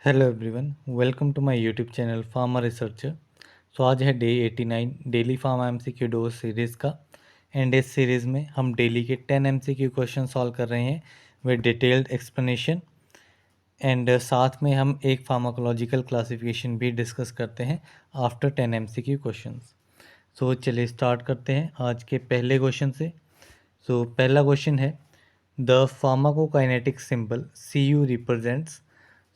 Hello everyone, welcome to my YouTube channel pharma researcher. आज है day 89 daily pharma MCQ dose series का। And इस series में हम डेली के 10 एमसीक्यू क्वेश्चन सॉल्व कर रहे हैं विद डिटेल्ड एक्सप्लेनेशन। एंड साथ में हम एक फार्माकोलॉजिकल क्लासिफिकेशन भी डिस्कस करते हैं आफ्टर 10 एमसीक्यू क्वेश्चंस। चलिए स्टार्ट करते हैं आज के पहले क्वेश्चन से। पहला क्वेश्चन है, the pharmacokinetic symbol C U represents.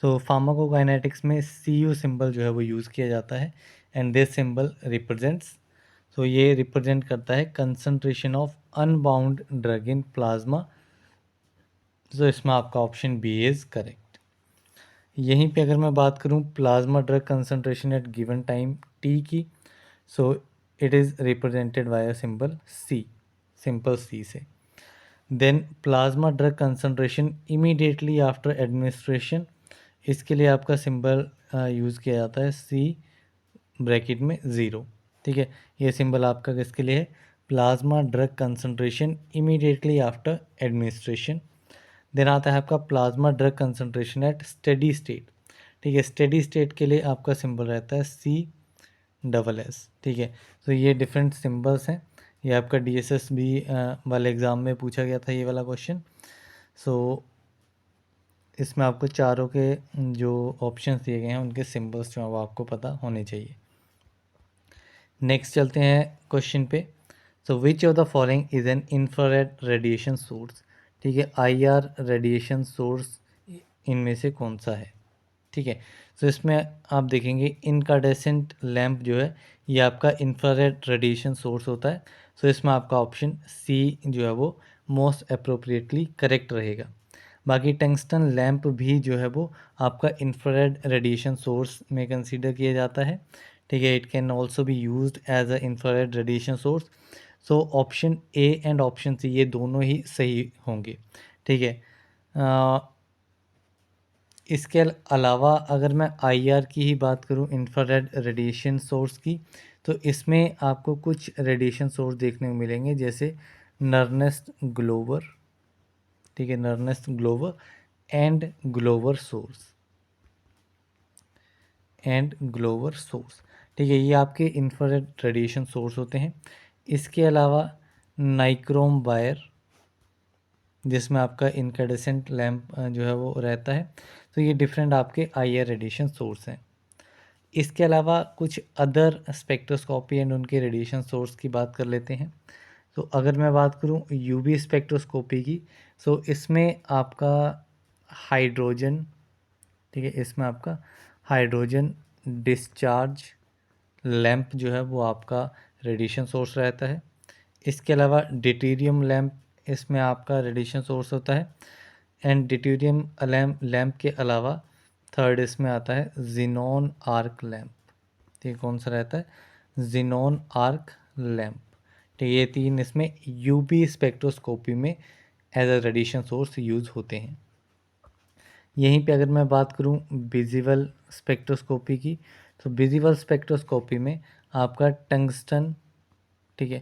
Pharmacokinetics में सी यू सिंबल जो है वो यूज़ किया जाता है। एंड दिस सिंबल रिप्रेजेंट्स, ये रिप्रेजेंट करता है concentration of unbound drug in plasma. इसमें आपका ऑप्शन बी इज़ करेक्ट। यहीं पे अगर मैं बात करूं plasma drug concentration at given time T की, it is represented by a symbol C, simple C से। Then plasma drug concentration immediately after administration, इसके लिए आपका सिंबल यूज़ किया जाता है सी ब्रैकेट में 0। ठीक है, ये सिंबल आपका किसके लिए है? Plasma drug concentration immediately after administration. Then आता है आपका plasma drug concentration at steady state. ठीक है, स्टेडी स्टेट के लिए आपका सिंबल रहता है C SS। ठीक है, ये डिफरेंट सिंबल्स हैं। ये आपका DSSB वाले एग्ज़ाम में पूछा गया था ये वाला क्वेश्चन। इसमें आपको चारों के जो ऑप्शंस दिए गए हैं उनके सिंबल्स जो हैं वो आपको पता होने चाहिए। नेक्स्ट चलते हैं क्वेश्चन पे। Which of the following is an infrared radiation source. ठीक है, IR रेडिएशन सोर्स इनमें से कौन सा है? ठीक है, इसमें आप देखेंगे इनकांडेसेंट लैम्प जो है ये आपका इंफ्रारेड रेडिएशन सोर्स होता है। इसमें आपका ऑप्शन सी जो है वो मोस्ट अप्रोप्रिएटली करेक्ट रहेगा। बाकी टंगस्टन लैम्प भी जो है वो आपका इंफ्रारेड रेडिएशन सोर्स में कंसीडर किया जाता है। ठीक है, it can also be used as a infrared radiation source. Option A and option C ये दोनों ही सही होंगे। ठीक है, इसके अलावा अगर मैं IR की ही बात करूं, इंफ्रारेड रेडिएशन सोर्स की, तो इसमें आपको कुछ रेडिएशन सोर्स देखने को मिलेंगे जैसे नर्नेस्ट ग्लोवर। ठीक है, नर्नेस्ट ग्लोवर एंड ग्लोवर सोर्स, ठीक है, ये आपके इंफ्रारेड रेडिएशन सोर्स होते हैं। इसके अलावा नाइक्रोम वायर जिसमें आपका इनकैंडेसेंट लैम्प जो है वो रहता है, ये डिफरेंट आपके IR रेडिएशन सोर्स हैं। इसके अलावा कुछ अदर स्पेक्ट्रोस्कोपी एंड उनके रेडिएशन सोर्स की बात कर लेते हैं। अगर मैं बात करूं UV स्पेक्ट्रोस्कोपी की, इसमें आपका हाइड्रोजन, ठीक है, इसमें आपका हाइड्रोजन डिस्चार्ज लैम्प जो है वो आपका रेडिएशन सोर्स रहता है। इसके अलावा ड्यूटेरियम लैम्प इसमें आपका रेडिएशन सोर्स होता है। एंड ड्यूटेरियम लैम्प के अलावा थर्ड इसमें आता है जिनॉन आर्क लैम्प। ठीक, कौन सा रहता है? Xenon arc lamp. ठीक, ये तीन इसमें UV स्पेक्ट्रोस्कोपी में as a radiation source use होते हैं। यहीं पे अगर मैं बात करूं विजिबल स्पेक्ट्रोस्कोपी की, विजिबल स्पेक्ट्रोस्कोपी में आपका टंगस्टन, ठीक है,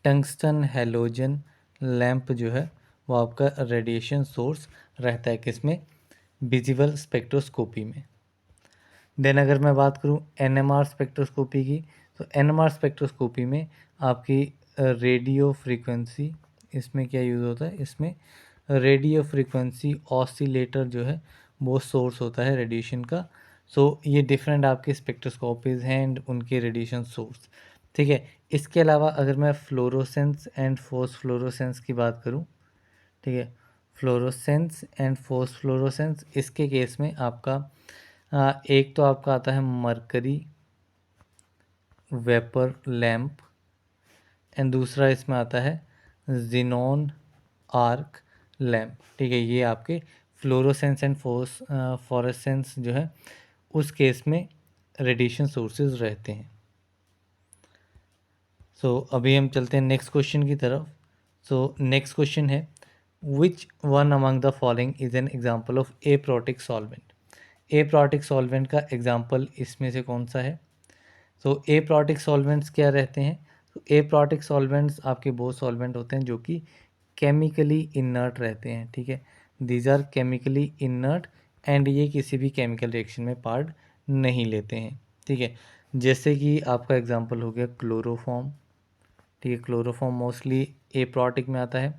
टंगस्टन हैलोजन लैम्प जो है वो आपका रेडिएशन सोर्स रहता है किसमें? विजिबल स्पेक्ट्रोस्कोपी में। देन अगर मैं बात करूं NMR स्पेक्ट्रोस्कोपी की, NMR स्पेक्ट्रोस्कोपी में आपकी रेडियो फ्रीक्वेंसी, इसमें क्या यूज़ होता है? इसमें रेडियो फ्रीक्वेंसी ऑसिलेटर जो है वो सोर्स होता है रेडिएशन का। ये डिफरेंट आपके स्पेक्ट्रोस्कोपीज़ हैं एंड उनके रेडिएशन सोर्स। ठीक है, इसके अलावा अगर मैं फ्लोरोसेंस एंड फोस्फ्लोरोसेंस की बात करूं, ठीक है, फ्लोरोसेंस एंड फोस्फ्लोरोसेंस, इसके केस में आपका एक तो आपका आता है मरकरी वेपर लैम्प एंड दूसरा इसमें आता है जिनॉन आर्क लैम्प। ठीक है, ये आपके फ्लोरोसेंस एंड फ्लोरोसेंस जो है उस केस में रेडिएशन सोर्सेज रहते हैं। अभी हम चलते हैं नेक्स्ट क्वेश्चन की तरफ। नेक्स्ट क्वेश्चन है, which one among the following is an example of aprotic solvent. Aprotic solvent का एग्जाम्पल इसमें से कौन सा है? एप्रोटिक सॉल्वेंट्स क्या रहते हैं? एप्रोटिक सॉल्वेंट्स आपके वो सॉल्वेंट होते हैं जो कि केमिकली इनर्ट रहते हैं। ठीक है, these are chemically inert and ये किसी भी केमिकल रिएक्शन में पार्ट नहीं लेते हैं। ठीक है, जैसे कि आपका एग्जांपल हो गया क्लोरोफॉर्म। ठीक है, क्लोरोफॉर्म मोस्टली एप्रोटिक में आता है।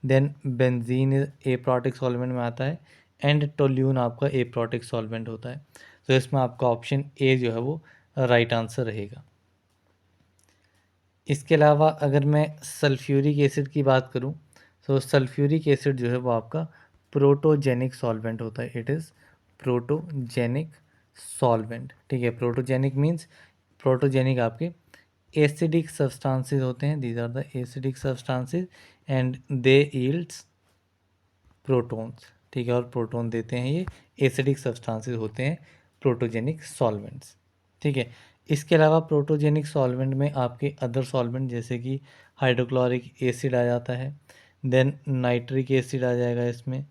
देन बेंजीन एप्रोटिक सॉल्वेंट में आता है एंड टोल्यून आपका एप्रोटिक सॉल्वेंट होता है। तो इसमें आपका ऑप्शन ए जो है वो राइट आंसर रहेगा। इसके अलावा अगर मैं सल्फ्यूरिक एसिड की बात करूं, तो सल्फ्यूरिक एसिड जो है वो आपका प्रोटोजेनिक सॉल्वेंट होता है। It is protogenic solvent. ठीक है, प्रोटोजेनिक मीन्स प्रोटोजेनिक आपके एसिडिक सब्सटेंसेस होते हैं। These are the acidic substances and they yields protons. ठीक है, और प्रोटॉन देते हैं ये एसिडिक सब्सटेंसेस होते हैं प्रोटोजेनिक सॉल्वेंट्स। ठीक है, इसके अलावा प्रोटोजेनिक सॉल्वेंट में आपके अदर सॉल्वेंट जैसे कि हाइड्रोक्लोरिक एसिड आ जाता है, देन नाइट्रिक एसिड आ जाएगा इसमें।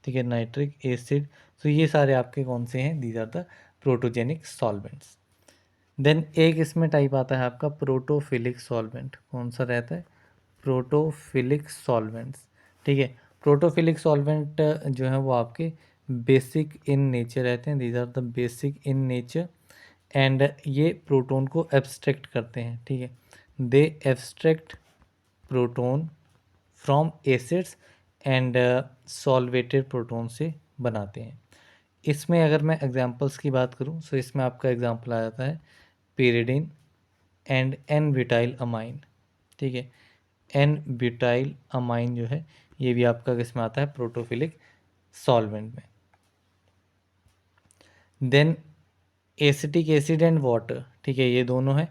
ठीक है, नाइट्रिक एसिड। तो ये सारे आपके कौन से हैं? These are the protogenic solvents. Then एक इसमें टाइप आता है आपका प्रोटोफिलिक सॉल्वेंट। कौन सा रहता है? Protophilic solvents. ठीक है, प्रोटोफिलिक सॉल्वेंट जो है वो आपके बेसिक इन नेचर रहते हैं। These are the basic in nature and ये प्रोटॉन को एब्स्ट्रैक्ट करते हैं। ठीक है, they abstract proton from acids and solvated proton से बनाते हैं। इसमें अगर मैं एग्जांपल्स की बात करूं, तो इसमें आपका एग्जांपल आ जाता है pyridine and N butyl amine. ठीक है, एन ब्यूटाइल अमाइन जो है ये भी आपका किसमें आता है? प्रोटोफिलिक सॉल्वेंट में। Then acetic acid and water. ठीक है, ये दोनों है।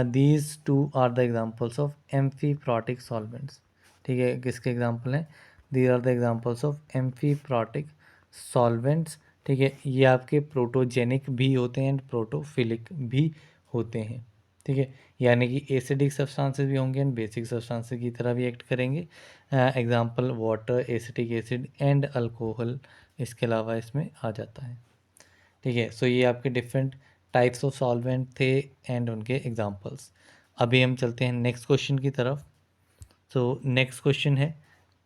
These two are the examples of amphiprotic solvents. ठीक है, किसके एग्जांपल हैं? These are the examples of amphiprotic solvents. ठीक है, ये आपके प्रोटोजेनिक भी होते हैं एंड प्रोटोफिलिक भी होते हैं। ठीक है, यानी कि एसिडिक सब्सटेंसेस भी होंगे एंड बेसिक सब्सटेंसेस की तरह भी एक्ट करेंगे। Example water, acetic acid and alcohol इसके अलावा इसमें आ जाता है। ठीक है, सो ये आपके डिफरेंट टाइप्स ऑफ सॉल्वेंट थे एंड उनके एग्जांपल्स। अभी हम चलते हैं नेक्स्ट क्वेश्चन की तरफ। सो नेक्स्ट क्वेश्चन है,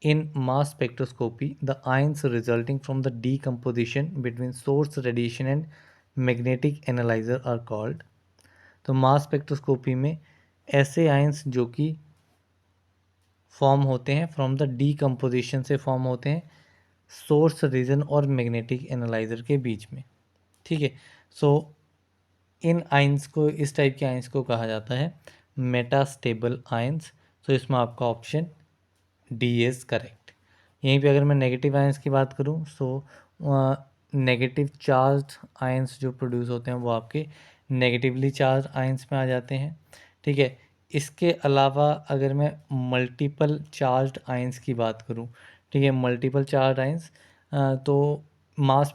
in mass spectroscopy the ions resulting from the decomposition between source radiation and magnetic analyser are called. तो मास स्पेक्ट्रोस्कोपी में ऐसे आयंस जो कि फॉर्म होते हैं फ्रॉम द डीकम्पोजिशन से फॉर्म होते हैं सोर्स रीजन और मैग्नेटिक एनालाइजर के बीच में। ठीक है, सो इन आयंस को, इस टाइप के आयंस को कहा जाता है मेटास्टेबल आयंस। तो इसमें आपका ऑप्शन डी इज़ करेक्ट। यहीं पे अगर मैं नेगेटिव आयंस की बात करूं, सो नेगेटिव चार्ज आयंस जो प्रोड्यूस होते हैं वो आपके नेगेटिवली चार्ज आयंस में आ जाते हैं। ठीक है, इसके अलावा अगर मैं मल्टीपल चार्ज्ड आयंस की बात करूं, ठीक है, मल्टीपल चार्ज आयंस, तो मास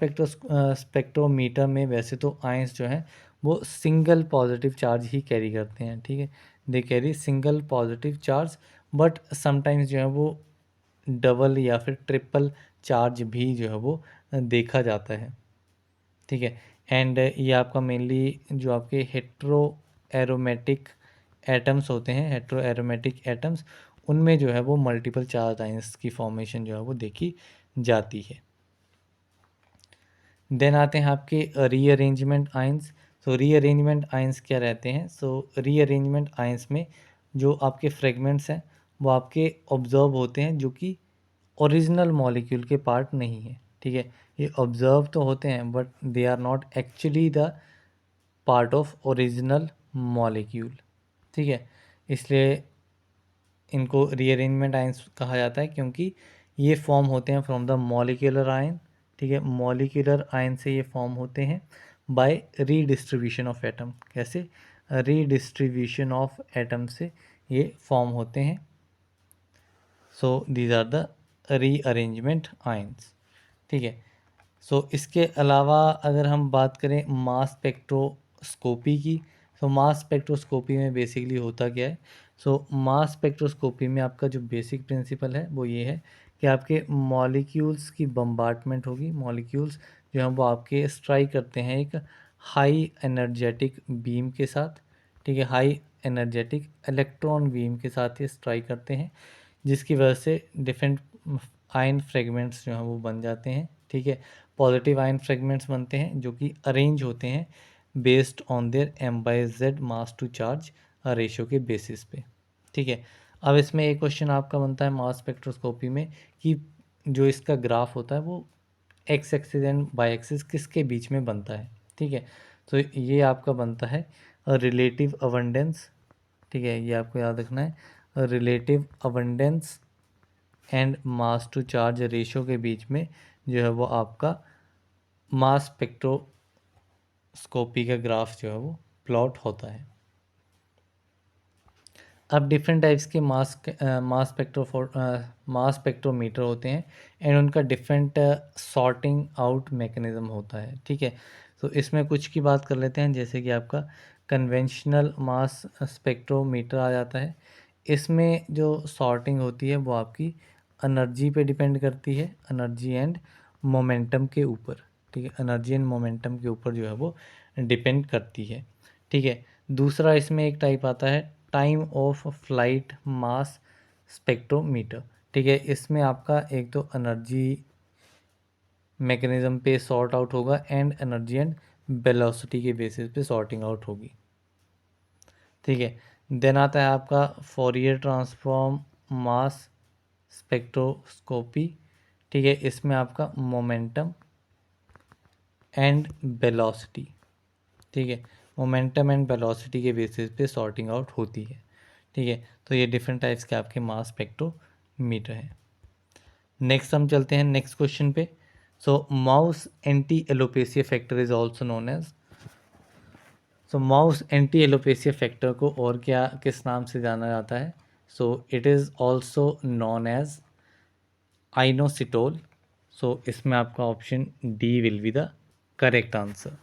स्पेक्ट्रोमीटर में वैसे तो आयंस जो हैं वो सिंगल पॉजिटिव चार्ज ही कैरी करते हैं। ठीक है, they carry single positive charge, but sometimes जो है वो डबल या फिर ट्रिपल चार्ज भी जो है वो देखा जाता है। ठीक है, एंड ये आपका मेनली जो आपके हेट्रो एरोमेटिक एटम्स होते हैं, हेट्रो एरोमेटिक एटम्स, उनमें जो है वो मल्टीपल चार्ज आयंस की फॉर्मेशन जो है वो देखी जाती है। देन आते हैं आपके रीअरेंजमेंट आयंस। सो रीअरेंजमेंट आयंस क्या रहते हैं? सो रीअरेंजमेंट आयंस में जो आपके फ्रेगमेंट्स हैं वो आपके ऑब्जर्व होते हैं जो कि ओरिजिनल मॉलिक्यूल के पार्ट नहीं है। ठीक है, ये ऑब्जर्व तो होते हैं but they are not actually the part of original molecule. ठीक है, इसलिए इनको रीअरेंजमेंट आयंस कहा जाता है क्योंकि ये फॉर्म होते हैं फ्रॉम द मॉलिक्यूलर आयन। ठीक है, मॉलिक्यूलर आयन से ये फॉर्म होते हैं बाय रीडिस्ट्रीब्यूशन ऑफ एटम। कैसे? रीडिस्ट्रीब्यूशन ऑफ एटम से ये फॉर्म होते हैं। So these are the rearrangement ions. ठीक है, सो इसके अलावा अगर हम बात करें मास स्पेक्ट्रोस्कोपी की, तो मास स्पेक्ट्रोस्कोपी में बेसिकली होता क्या है? सो मास स्पेक्ट्रोस्कोपी में आपका जो बेसिक प्रिंसिपल है वो ये है कि आपके मॉलिक्यूल्स की बम्बार्टमेंट होगी। मॉलिक्यूल्स जो हैं वो आपके स्ट्राइक करते हैं एक हाई एनर्जेटिक बीम के साथ। ठीक है, हाई एनर्जेटिक इलेक्ट्रॉन बीम के साथ ये स्ट्राइक करते हैं, जिसकी वजह से डिफरेंट आयन फ्रेगमेंट्स जो हैं वो बन जाते हैं। ठीक है, पॉजिटिव आयन फ्रेगमेंट्स बनते हैं जो कि अरेंज होते हैं based on their m/z mass to charge ratio के बेसिस पे। ठीक है, अब इसमें एक क्वेश्चन आपका बनता है मास स्पेक्ट्रोस्कोपी में कि जो इसका ग्राफ होता है वो X axis and Y axis किसके बीच में बनता है। ठीक है, तो ये आपका बनता है रिलेटिव अबंडेंस। ठीक है, ये आपको याद रखना है, relative abundance and mass to charge ratio के बीच में जो है वो आपका मास स्पेक्ट्रोस्कोपी का ग्राफ जो है वो प्लॉट होता है। अब डिफरेंट टाइप्स के मास स्पेक्ट्रोमीटर होते हैं एंड उनका डिफरेंट सॉर्टिंग आउट मैकेनिज्म होता है। ठीक है, तो इसमें कुछ की बात कर लेते हैं, जैसे कि आपका कन्वेंशनल मास स्पेक्ट्रोमीटर आ जाता है। इसमें जो सॉर्टिंग होती है वो आपकी एनर्जी पे डिपेंड करती है, एनर्जी एंड मोमेंटम के ऊपर। ठीक है, एनर्जी एंड मोमेंटम के ऊपर जो है वो डिपेंड करती है। ठीक है, दूसरा इसमें एक टाइप आता है time of flight mass spectrometer. ठीक है, इसमें आपका एक तो एनर्जी मैकेनिज्म पे सॉर्ट आउट होगा एंड एनर्जी एंड वेलोसिटी के बेसिस पे सॉर्टिंग आउट होगी। ठीक है, देन आता है आपका फोरियर ट्रांसफॉर्म मास स्पेक्ट्रोस्कोपी। ठीक है, इसमें आपका मोमेंटम एंड वेलोसिटी, ठीक है, मोमेंटम एंड वेलोसिटी के बेसिस पे सॉर्टिंग आउट होती है। ठीक है, तो ये डिफरेंट टाइप्स के आपके मास स्पेक्ट्रोमीटर हैं। नेक्स्ट हम चलते हैं नेक्स्ट क्वेश्चन पे। So mouse anti alopecia factor is also known as, so mouse anti alopecia factor को और क्या किस नाम से जाना जाता है? So it is also known as inositol. सो इसमें आपका option D will be the correct answer.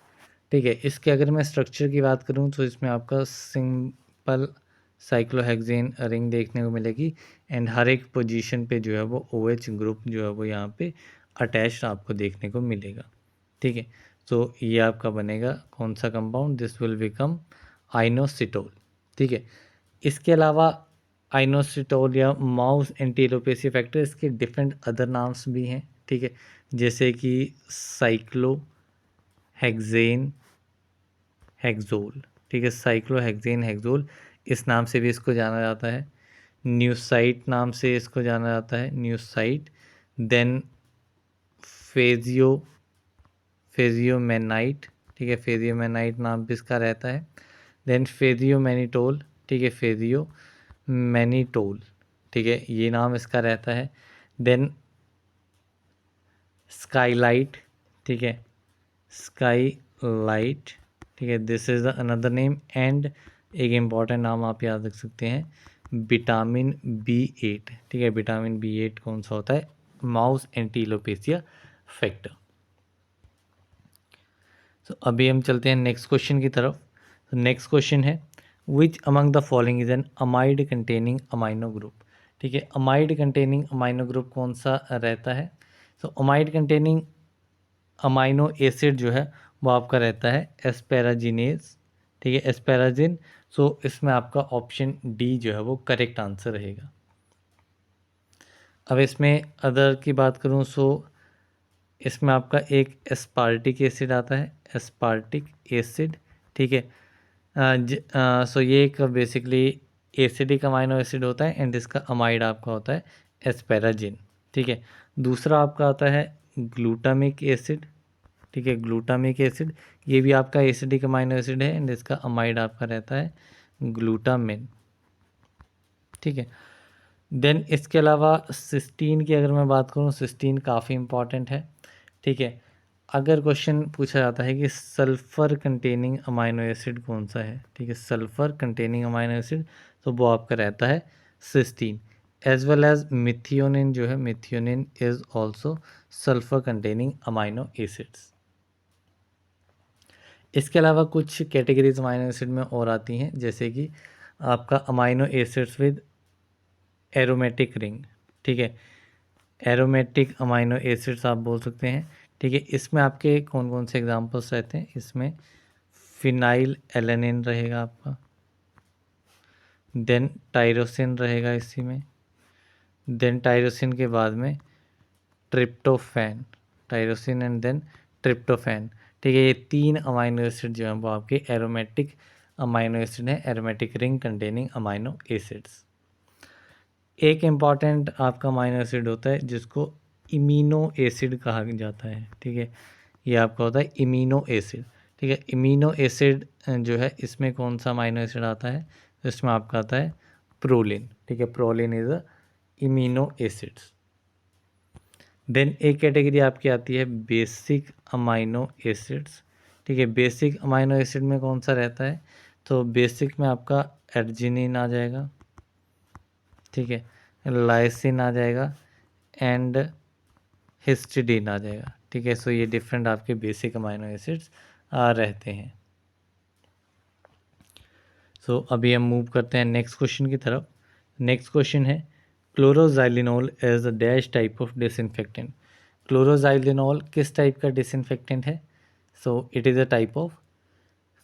ठीक है, इसके अगर मैं स्ट्रक्चर की बात करूं तो इसमें आपका सिंपल साइक्लोहेक्सेन रिंग देखने को मिलेगी एंड हर एक पोजीशन पे जो है वो OH ग्रुप जो है वो यहाँ पे अटैच्ड आपको देखने को मिलेगा। ठीक है, तो ये आपका बनेगा कौन सा compound? This will become inositol. ठीक है, इसके अलावा आइनोसिटोल या माउस एंटी एलोपेसिया फैक्टर, इसके डिफरेंट अदर नाम्स भी हैं। ठीक है, जैसे कि साइक्लोहेक्सेन हेक्सोल। ठीक है, साइक्लोहेक्सेन हेक्सोल इस नाम से भी इसको जाना जाता है। न्यूसाइट नाम से इसको जाना जाता है, न्यूसाइट। देन फेजियो फेजियोमेनाइट। ठीक है, फेजियोमेनाइट नाम भी इसका रहता है। देन फेजियोमेनिटोल। ठीक है, फेजियोमेनिटोल। ठीक है, ये नाम इसका रहता है। Then skylight. ठीक है, स्काईलाइट। ठीक है, this is the another name and एक इम्पॉर्टेंट नाम आप याद रख सकते हैं, विटामिन B8। ठीक है, विटामिन B8 कौन सा होता है? Mouse anti alopecia factor. तो अभी हम चलते हैं नेक्स्ट क्वेश्चन की तरफ। तो नेक्स्ट क्वेश्चन है which among the following is an amide containing amino group. ठीक है, अमाइड कंटेनिंग अमाइनो ग्रुप कौन सा रहता है? तो अमाइड कंटेनिंग अमाइनो एसिड जो है वो आपका रहता है एस्पेराजिनेज। ठीक है, एस्पेराजिन। सो इसमें आपका ऑप्शन डी जो है वो करेक्ट आंसर रहेगा। अब इसमें अदर की बात करूँ सो इसमें आपका एक एस्पार्टिक एसिड आता है, एस्पार्टिक एसिड। ठीक है, सो ये एक बेसिकली एसिडिक अमाइनो एसिड होता है एंड इसका अमाइड आपका होता है एस्पेराजिन। ठीक है, दूसरा आपका आता है ग्लूटामिक एसिड। ठीक है, ग्लूटामिक एसिड, ये भी आपका एसिडिक अमाइनो एसिड है एंड इसका अमाइड आपका रहता है ग्लूटामिन। ठीक है, देन इसके अलावा सिस्टीन की अगर मैं बात करूँ, सिस्टीन काफ़ी इंपॉर्टेंट है। ठीक है, अगर क्वेश्चन पूछा जाता है कि सल्फ़र कंटेनिंग अमाइनो एसिड कौन सा है? ठीक है, सल्फ़र कंटेनिंग अमाइनो एसिड, तो वो आपका रहता है cysteine. As well as methionine जो है, methionine is also sulphur containing amino acids. इसके अलावा कुछ कैटेगरीज अमाइनो एसिड में और आती हैं, जैसे कि आपका amino acids with aromatic ring. ठीक है, एरोमेटिक अमाइनो एसिड्स आप बोल सकते हैं। ठीक है, इसमें आपके कौन कौन से एग्जांपल्स रहते हैं? इसमें फिनाइल एलेनिन रहेगा आपका, देन टायरोसिन रहेगा इसी में, देन टायरोसिन के बाद में tryptophan. Tyrosine and then tryptophan. ठीक है, ये 3 अमाइनो एसिड जो हैं वो आपके एरोमेटिक अमाइनो एसिड हैं, aromatic ring containing amino acids. एक इम्पॉर्टेंट आपका अमाइनो एसिड होता है जिसको इमीनो एसिड कहा जाता है। ठीक है, ये आपका होता है इमीनो एसिड। ठीक है, इमीनो एसिड जो है इसमें कौन सा अमाइनो एसिड आता है, इसमें आपका आता है प्रोलिन। ठीक है, proline is a imino acids. Then एक कैटेगरी आपकी आती है बेसिक अमाइनो एसिड्स। ठीक है, बेसिक अमाइनो एसिड में कौन सा रहता है, तो बेसिक में आपका अर्जिनिन आ जाएगा। ठीक है, लाइसिन आ जाएगा एंड हिस्टिडीन आ जाएगा। ठीक है, सो ये डिफरेंट आपके बेसिक अमाइनो एसिड्स रहते हैं। सो अभी हम मूव करते हैं नेक्स्ट क्वेश्चन की तरफ। नेक्स्ट क्वेश्चन है chloroxylenol as a dash type of disinfectant. Chloroxylenol किस टाइप का डिसइंफेक्टेंट है, so it is a type of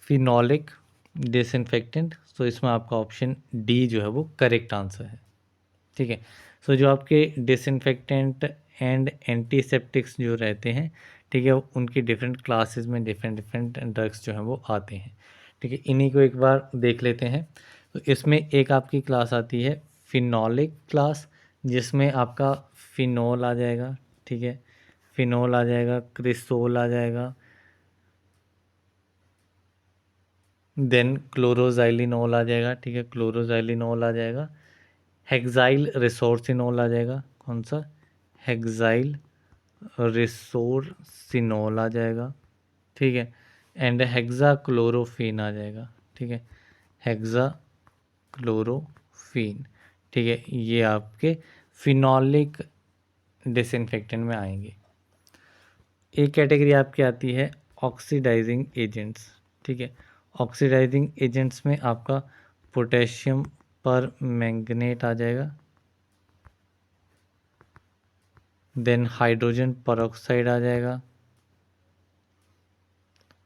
phenolic disinfectant. So इसमें आपका ऑप्शन डी जो है वो करेक्ट आंसर है। ठीक है, सो जो आपके डिसइंफेक्टेंट एंड एंटीसेप्टिक्स जो रहते हैं, ठीक है, उनकी डिफरेंट क्लासेस में डिफरेंट डिफरेंट ड्रग्स जो हैं वो आते हैं। ठीक है, इन्हीं को एक बार देख लेते हैं। तो इसमें एक आपकी क्लास आती है फिनोलिक क्लास, जिसमें आपका फिनोल आ जाएगा। ठीक है, फिनोल आ जाएगा, क्रिसोल आ जाएगा, देन क्लोरोजाइलिनोल आ जाएगा। ठीक है, क्लोरोजाइलिनोल आ जाएगा, हेक्साइल रिसोर्सिनोल आ जाएगा। कौन सा, हेक्साइल रिसोर्सिनोल आ जाएगा। ठीक है, एंड हेक्सा क्लोरोफीन आ जाएगा। ठीक है, हेक्सा क्लोरोफीन। ठीक है, ये आपके फिनोलिक डिसइंफेक्टेंट में आएंगे। एक कैटेगरी आपकी आती है ऑक्सीडाइजिंग एजेंट्स। ठीक है, ऑक्सीडाइजिंग एजेंट्स में आपका पोटेशियम पर मैंगनेट आ जाएगा, देन हाइड्रोजन परऑक्साइड आ जाएगा,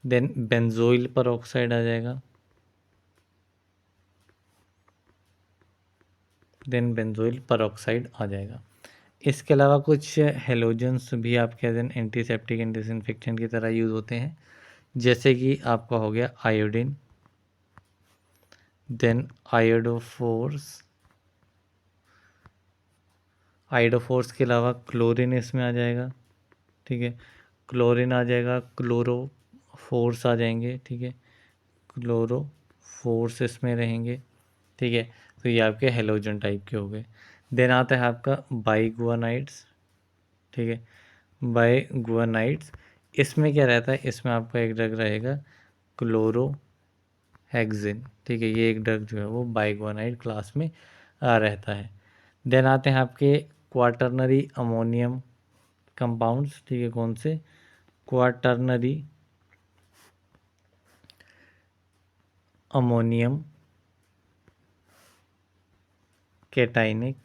देन बेंजोइल परऑक्साइड आ जाएगा, देन बेंजोइल परऑक्साइड आ जाएगा। इसके अलावा कुछ हेलोजेंस भी आपके as an antiseptic and disinfectant की तरह यूज़ होते हैं, जैसे कि आपका हो गया आयोडीन, देन आयोडोफोर्स। आयोडोफोर्स के अलावा क्लोरीन इसमें आ जाएगा। ठीक है, क्लोरीन आ जाएगा, क्लोरोफोर्स आ जाएंगे। ठीक है, क्लोरोफोर्स इसमें रहेंगे। ठीक है, तो ये आपके हेलोजन टाइप के हो गए। देन आता है आपका बाइगुआनाइड्स। ठीक है, बाइगुआनाइड्स, इसमें क्या रहता है, इसमें आपका एक ड्रग रहेगा क्लोरोहेक्सिन। ठीक है, ये एक ड्रग जो है वो बाइगुआनाइड क्लास में रहता है। देन आते हैं आपके क्वाटरनरी अमोनियम कंपाउंड्स। ठीक है, कौन से, क्वाटरनरी अमोनियम कैटाइनिक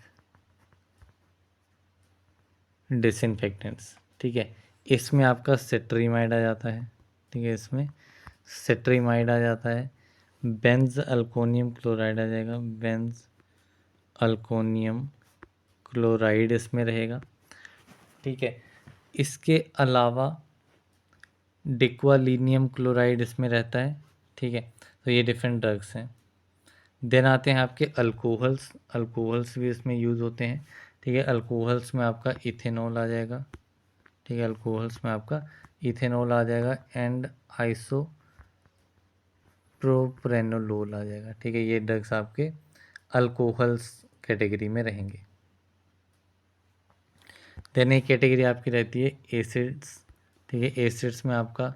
डिसइंफेक्टेंट्स। ठीक है, इसमें आपका सेट्रीमाइड आ जाता है। ठीक है, इसमें सेट्रीमाइड आ जाता है, बेंज अल्कोनियम क्लोराइड आ जाएगा, बेंज अल्कोनियम क्लोराइड इसमें रहेगा। ठीक है, इसके अलावा डिक्वालीनियम क्लोराइड इसमें रहता है। ठीक है, तो ये डिफरेंट ड्रग्स हैं। देन आते हैं आपके अल्कोहल्स। अल्कोहल्स भी इसमें यूज़ होते हैं। ठीक है, अल्कोहल्स में आपका इथेनॉल आ जाएगा। ठीक है, अल्कोहल्स में आपका इथेनॉल आ जाएगा एंड आइसो प्रोप्रेनोलोल आ जाएगा। ठीक है, ये ड्रग्स आपके अल्कोहल्स कैटेगरी में रहेंगे। देन एक कैटेगरी आपकी रहती है एसिड्स। ठीक है, एसिड्स में आपका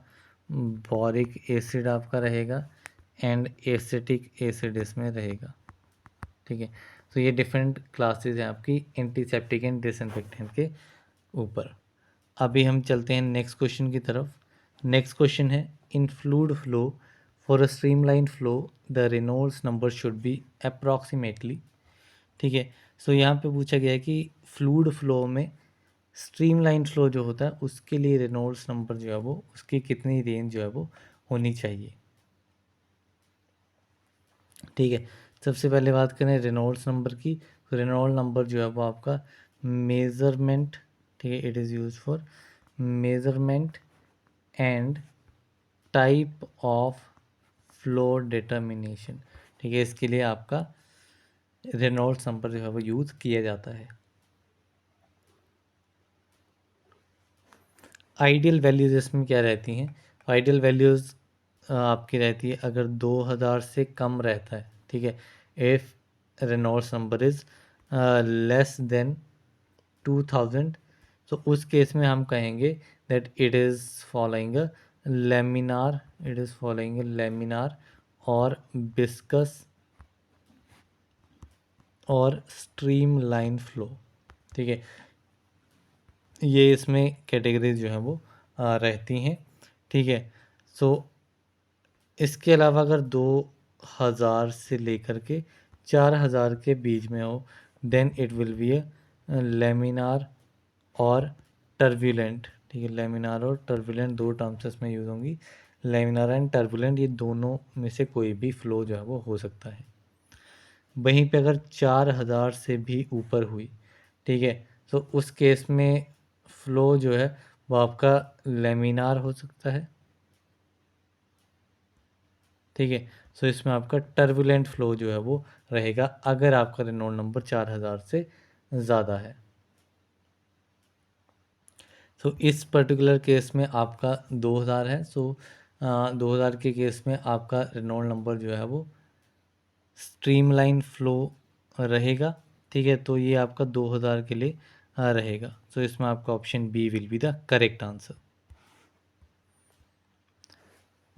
बोरिक एसिड आपका रहेगा एंड एसिटिक एसिड इसमें रहेगा। ठीक है, तो ये डिफरेंट क्लासेस हैं आपकी एंटीसेप्टिक एंड डिसइंफेक्टेंट के ऊपर। अभी हम चलते हैं नेक्स्ट क्वेश्चन की तरफ। नेक्स्ट क्वेश्चन है इन fluid flow for a streamline flow the Reynolds number should be approximately. ठीक है, सो यहाँ पे पूछा गया है कि फ्लूइड फ्लो में स्ट्रीमलाइन फ्लो जो होता है उसके लिए रेनॉल्ड्स नंबर जो है वो उसकी कितनी रेंज जो है वो होनी चाहिए। ठीक है, सबसे पहले बात करें रेनॉल्ड्स नंबर की, तो रेनॉल्ड नंबर जो है वो आपका मेज़रमेंट, ठीक है, it is use for measurement and type of flow determination. ठीक है, इसके लिए आपका रेनॉल्ड्स नंबर जो है वो यूज़ किया जाता है। आइडियल वैल्यूज़ इसमें क्या रहती हैं? आइडियल वैल्यूज़ आपकी रहती है अगर 2000 से कम रहता है, ठीक है, if Reynolds number is less than 2000, तो उस केस में हम कहेंगे that it is following laminar, it is following laminar और बिस्कस और स्ट्रीम लाइन फ्लो। ठीक है, ये इसमें कैटेगरीज जो है वो रहती हैं। ठीक है, सो इसके अलावा अगर 2000 से लेकर के 4000 के बीच में हो then it will be a laminar और टर्बुलेंट। ठीक है, लेमिनार और टर्बुलेंट दो टर्म्स इसमें यूज़ होंगी। लेमिनार एंड टर्बुलेंट ये दोनों में से कोई भी फ्लो जो है वो हो सकता है। वहीं पे अगर 4000 से भी ऊपर हुई, ठीक है, तो उस केस में फ़्लो जो है वो आपका लेमिनार हो सकता है। ठीक है, सो इसमें आपका टर्बुलेंट फ़्लो जो है वो रहेगा अगर आपका रेनॉल्ड नंबर 4000 से ज़्यादा है। सो इस पर्टिकुलर केस में आपका 2000 है, सो 2000 के केस में आपका रेनॉल्ड नंबर जो है वो स्ट्रीमलाइन फ़्लो रहेगा। ठीक है, तो ये आपका 2000 के लिए रहेगा। सो इसमें आपका option B will be the correct answer.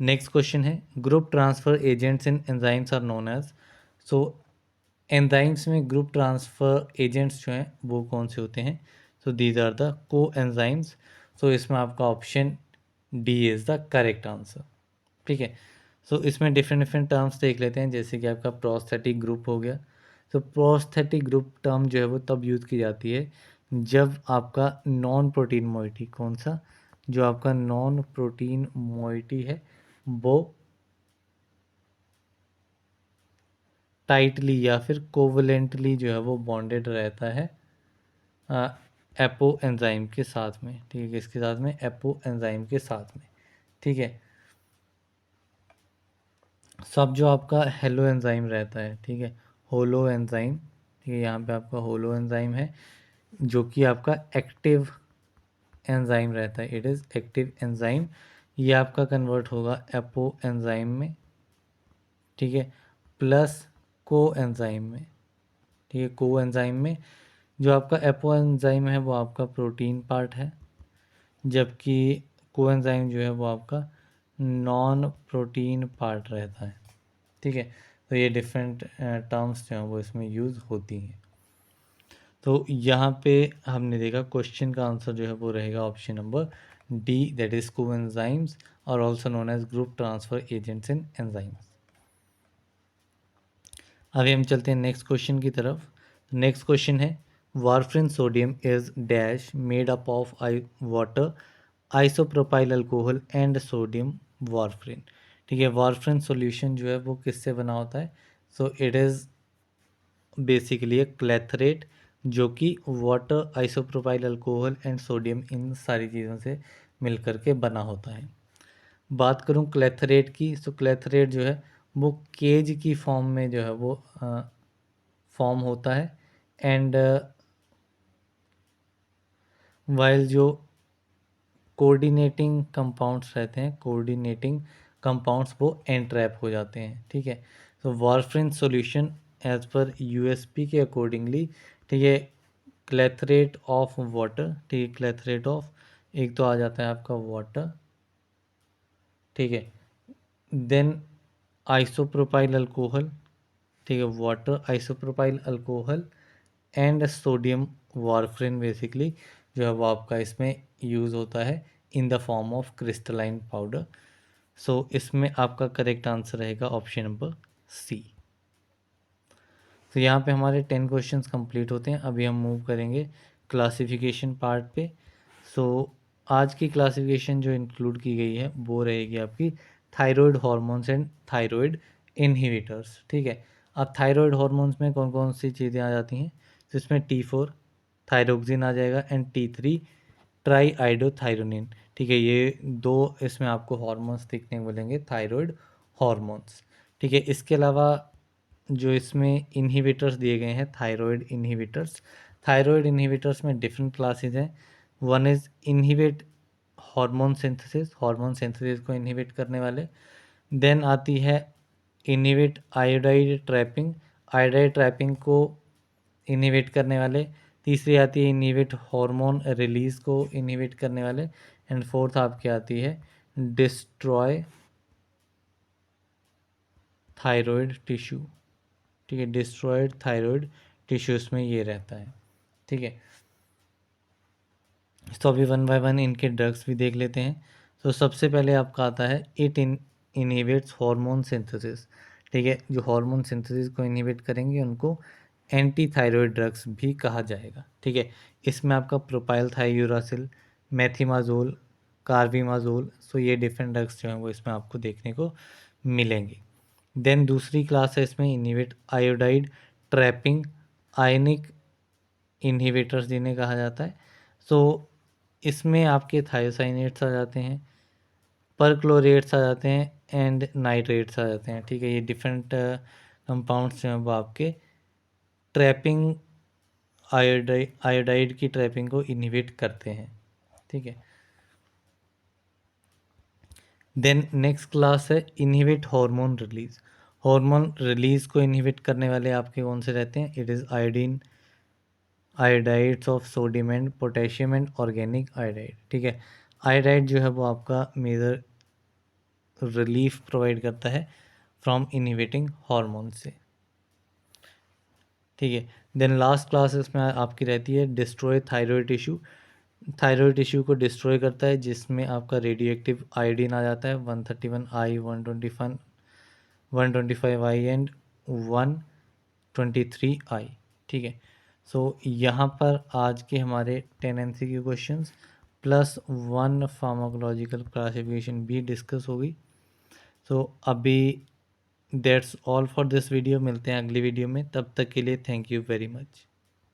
Next question है group transfer agents in enzymes are known as. So enzymes में ग्रुप ट्रांसफ़र एजेंट्स जो हैं वो कौन से होते हैं? So these are the coenzymes. So इसमें आपका option D is the correct answer. ठीक है, सो इसमें डिफरेंट डिफरेंट टर्म्स देख लेते हैं, जैसे कि आपका प्रोस्थेटिक ग्रुप हो गया। सो प्रोस्थेटिक ग्रुप टर्म जो है वो तब यूज़ की जाती है जब आपका नॉन प्रोटीन मोइटी, कौन सा, जो आपका नॉन प्रोटीन मोइटी है वो टाइटली या फिर कोवलेंटली जो है वो बॉन्डेड रहता है एपो एंजाइम के साथ में। ठीक है, किसके साथ में? एपो एंजाइम के साथ में। ठीक है, सब जो आपका हेलो एंजाइम रहता है, ठीक है, होलो एंजाइम, ठीक है, यहाँ पे आपका होलो एंजाइम है जो कि आपका एक्टिव एंजाइम रहता है, इट इज़ एक्टिव एंजाइम। ये आपका कन्वर्ट होगा एपो एंजाइम में, ठीक है, प्लस को एंजाइम में। ठीक है, को एंजाइम में जो आपका एपो एंजाइम है वो आपका प्रोटीन पार्ट है, जबकि को एंजाइम जो है वो आपका नॉन प्रोटीन पार्ट रहता है। ठीक है, तो ये डिफरेंट टर्म्स जो हैं वो इसमें यूज़ होती हैं। तो यहाँ पे हमने देखा क्वेश्चन का आंसर जो है वो रहेगा option number D, that is coenzymes और also known as group transfer agents in enzymes. अभी हम चलते हैं नेक्स्ट क्वेश्चन की तरफ। नेक्स्ट क्वेश्चन है warfarin sodium is dash made up of water, isopropyl alcohol and sodium warfarin. ठीक है, वारफ्रिन सॉल्यूशन जो है वो किससे बना होता है? सो इट इज़ बेसिकली एक क्लेथरेट जो कि water, isopropyl alcohol and sodium इन सारी चीज़ों से मिलकर के बना होता है। बात करूं क्लेथरेट की, तो क्लेथरेट जो है वो केज की फॉर्म में जो है वो फॉर्म होता है एंड वाइल जो कोऑर्डिनेटिंग कंपाउंड्स रहते हैं, कोऑर्डिनेटिंग कंपाउंड्स वो एंट्रैप हो जाते हैं। ठीक है, तो वारफ्रिन सॉल्यूशन एज पर यूएसपी के अकॉर्डिंगली, ठीक है, क्लेथरेट ऑफ वाटर, ठीक है, क्लेथरेट ऑफ, एक तो आ जाता है आपका वाटर, ठीक है, देन आइसोप्रोपाइल अल्कोहल, ठीक है, water, isopropyl alcohol and sodium warfarin basically जो है वो आपका इसमें यूज़ होता है in the form of crystalline powder. So इसमें आपका करेक्ट आंसर रहेगा ऑप्शन नंबर सी। तो यहाँ पे हमारे 10 क्वेश्चंस कंप्लीट होते हैं। अभी हम मूव करेंगे क्लासिफिकेशन पार्ट पे। सो आज की क्लासिफिकेशन जो इंक्लूड की गई है वो रहेगी आपकी thyroid hormones and thyroid inhibitors. ठीक है, अब थायराइड हार्मोन्स में कौन कौन सी चीज़ें आ जाती हैं? तो इसमें T4 थायरोक्सिन आ जाएगा एंड T3 ट्राईआइडोथायरोनिन। ठीक है, ये दो इसमें आपको हार्मोन्स देखने को मिलेंगे, थायराइड हार्मोन्स। ठीक है, इसके अलावा जो इसमें इन्हिबिटर्स दिए गए हैं, थायराइड इन्हिबिटर्स में डिफरेंट क्लासेस हैं। One is inhibit hormone synthesis को इनहिबिट करने वाले। देन आती है इनहिबिट आयोडाइड ट्रैपिंग को इनहिबिट करने वाले। तीसरी आती है इनहिबिट हार्मोन रिलीज को इनहिबिट करने वाले। एंड फोर्थ आपकी आती है डिस्ट्रॉय थायराइड टिश्यू। ठीक है, डिस्ट्रॉयड थायराइड टिश्यूज में ये रहता है। ठीक है, तो अभी वन बाय वन इनके ड्रग्स भी देख लेते हैं। तो सबसे पहले आपका आता है इट इनहिबिट्स हार्मोन सिंथेसिस। ठीक है, जो हार्मोन सिंथेसिस को इनहिबिट करेंगे उनको एंटी थायराइड ड्रग्स भी कहा जाएगा। ठीक है, इसमें आपका प्रोपाइल थायोयूरासिल, मेथिमाजोल, कार्बिमाजोल, सो ये डिफरेंट ड्रग्स जो हैं वो इसमें आपको देखने को मिलेंगे। देन दूसरी क्लास है इसमें इनहिबिट आयोडाइड ट्रैपिंग आयनिक इन्हिबिटर्स जिन्हें कहा जाता है। सो इसमें आपके थायोसाइनेट्स आ जाते हैं, परक्लोरेट्स आ जाते हैं एंड नाइट्रेट्स आ जाते हैं। ठीक है, ये डिफरेंट कंपाउंड्स जो हैं वो आपके ट्रैपिंग आयोडाइड की ट्रैपिंग को इनहिबिट करते हैं। ठीक है, देन नेक्स्ट क्लास है inhibit hormone release. Hormone release को इनहिबिट करने वाले आपके कौन से रहते हैं? It is iodine, iodides of sodium and potassium and organic iodide. ठीक है, आयोडाइड जो है वो आपका मेजर रिलीफ प्रोवाइड करता है फ्रॉम इनहिबिटिंग हार्मोन से। ठीक है, देन लास्ट क्लास इसमें आपकी रहती है destroy thyroid tissue. Thyroid tissue को डिस्ट्रॉय करता है जिसमें आपका रेडियो एक्टिव आयोडीन आ जाता है 131I, 125I एंड 123I। ठीक है, सो यहाँ पर आज के हमारे 10 MCQ questions plus 1 pharmacological classification भी डिस्कस होगी। सो अभी that's all for this video. मिलते हैं अगली वीडियो में, तब तक के लिए थैंक यू वेरी मच।